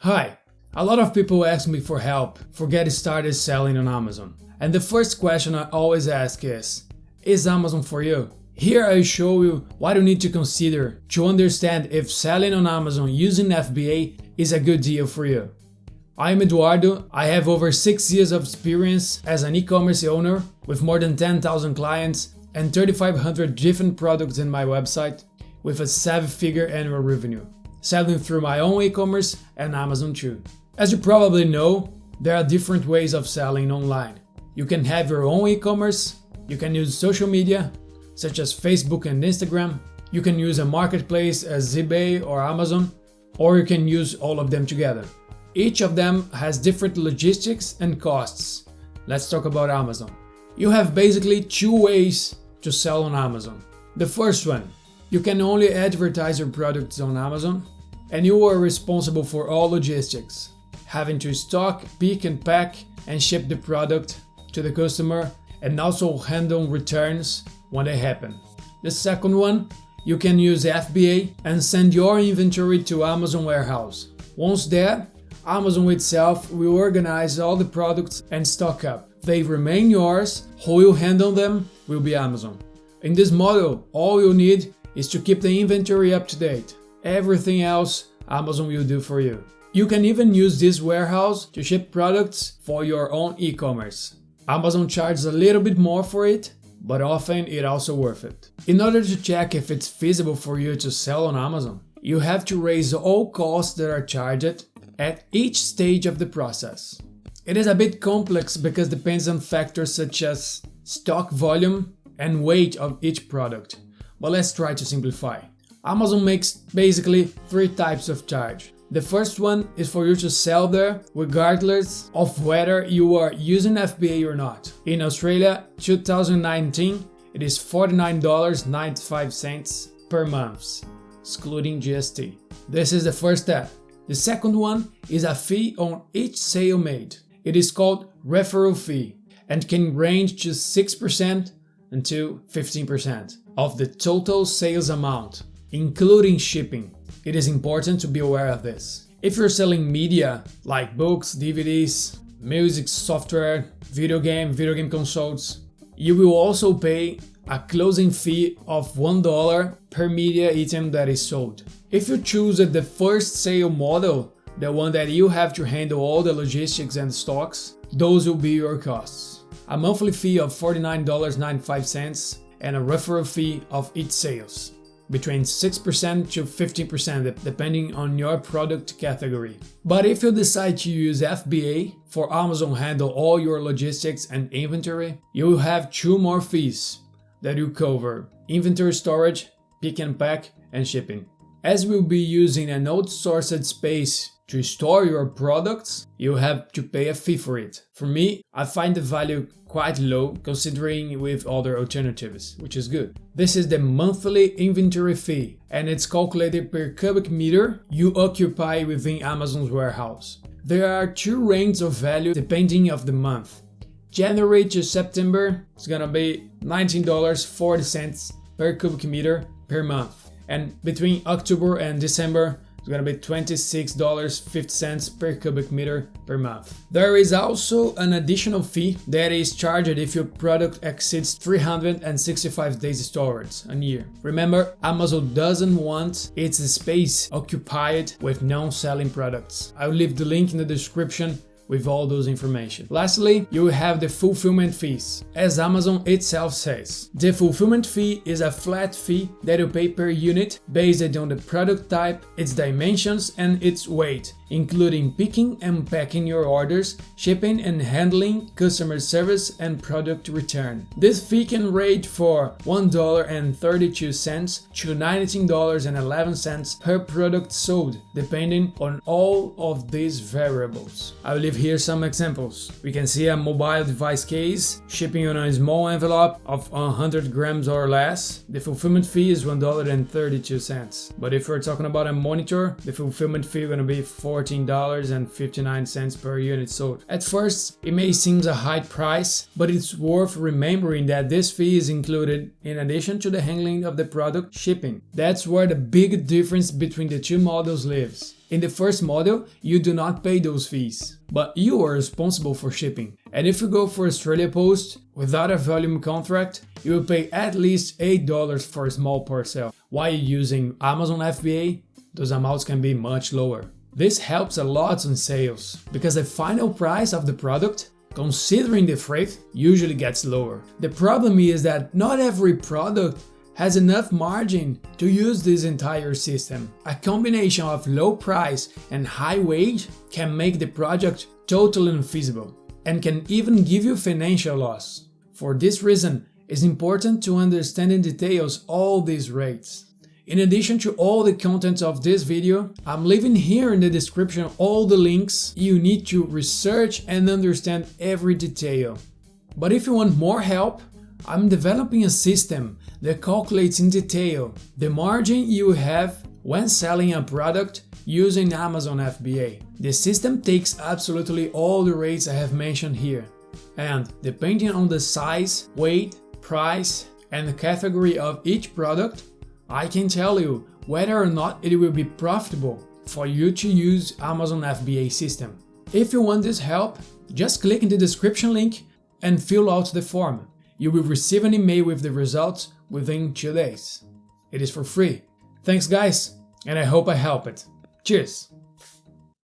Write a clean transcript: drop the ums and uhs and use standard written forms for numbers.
Hi, a lot of people ask me for help for getting started selling on Amazon. And the first question I always ask is Amazon for you? Here I show you what you need to consider to understand if selling on Amazon using FBA is a good deal for you. I'm Eduardo. I have over 6 years of experience as an e-commerce owner with more than 10,000 clients and 3,500 different products in my website with a 7-figure annual revenue, selling through my own e-commerce and Amazon too. As you probably know, there are different ways of selling online. You can have your own e-commerce, you can use social media such as Facebook and Instagram, you can use a marketplace as eBay or Amazon, or you can use all of them together. Each of them has different logistics and costs. Let's talk about Amazon. You have basically two ways to sell on Amazon. The first one, you can only advertise your products on Amazon and you are responsible for all logistics, having to stock, pick and pack and ship the product to the customer and also handle returns when they happen. The second one, you can use FBA and send your inventory to Amazon warehouse. Once there, Amazon itself will organize all the products and stock up. They remain yours, who will handle them will be Amazon. In this model, all you need is to keep the inventory up to date. Everything else, Amazon will do for you. You can even use this warehouse to ship products for your own e-commerce. Amazon charges a little bit more for it, but often it's also worth it. In order to check if it's feasible for you to sell on Amazon, you have to raise all costs that are charged at each stage of the process. It is a bit complex because it depends on factors such as stock volume and weight of each product. But let's try to simplify. Amazon makes basically 3 types of charge. The first one is for you to sell there regardless of whether you are using FBA or not. In Australia, 2019, it is $49.95 per month, excluding GST. This is the first step. The second one is a fee on each sale made. It is called Referral Fee and can range to 6% until 15% of the total sales amount, including shipping. It is important to be aware of this. If you're selling media like books, DVDs, music, software, video game consoles, you will also pay a closing fee of $1 per media item that is sold. If you choose the first sale model, the one that you have to handle all the logistics and stocks, those will be your costs. A monthly fee of $49.95 and a referral fee of each sales, between 6% to 15% depending on your product category. But if you decide to use FBA for Amazon handle all your logistics and inventory, you will have 2 more fees that will cover inventory storage, pick and pack, and shipping. As we'll be using an outsourced space to store your products, you have to pay a fee for it. For me, I find the value quite low considering with other alternatives, which is good. This is the monthly inventory fee and it's calculated per cubic meter you occupy within Amazon's warehouse. There are 2 ranges of value depending of the month. January to September is gonna be $19.40 per cubic meter per month. And between October and December, it's gonna be $26.50 per cubic meter per month. There is also an additional fee that is charged if your product exceeds 365 days storage a year. Remember, Amazon doesn't want its space occupied with non-selling products. I'll leave the link in the description with all those information. Lastly, you will have the fulfillment fees. As Amazon itself says, the fulfillment fee is a flat fee that you pay per unit based on the product type, its dimensions, and its weight, including picking and packing your orders, shipping and handling, customer service, and product return. This fee can range for $1.32 to $19.11 per product sold, depending on all of these variables. I will leave here some examples. We can see a mobile device case shipping on a small envelope of 100 grams or less. The fulfillment fee is $1.32. But if we're talking about a monitor, the fulfillment fee is going to be $14.59 per unit sold. At first, it may seem a high price, but it's worth remembering that this fee is included in addition to the handling of the product shipping. That's where the big difference between the 2 models lives. In the first model, you do not pay those fees, but you are responsible for shipping. And if you go for Australia Post without a volume contract, you will pay at least $8 for a small parcel. While using Amazon FBA, those amounts can be much lower. This helps a lot on sales, because the final price of the product, considering the freight, usually gets lower. The problem is that not every product has enough margin to use this entire system. A combination of low price and high wage can make the project totally unfeasible and can even give you financial loss. For this reason, it's important to understand in details all these rates. In addition to all the contents of this video, I'm leaving here in the description all the links you need to research and understand every detail. But if you want more help, I'm developing a system that calculates in detail the margin you have when selling a product using Amazon FBA. The system takes absolutely all the rates I have mentioned here, and depending on the size, weight, price, and the category of each product, I can tell you whether or not it will be profitable for you to use Amazon FBA system. If you want this help, just click in the description link and fill out the form. You will receive an email with the results within 2 days. It is for free. Thanks guys, and I hope I helped. Cheers!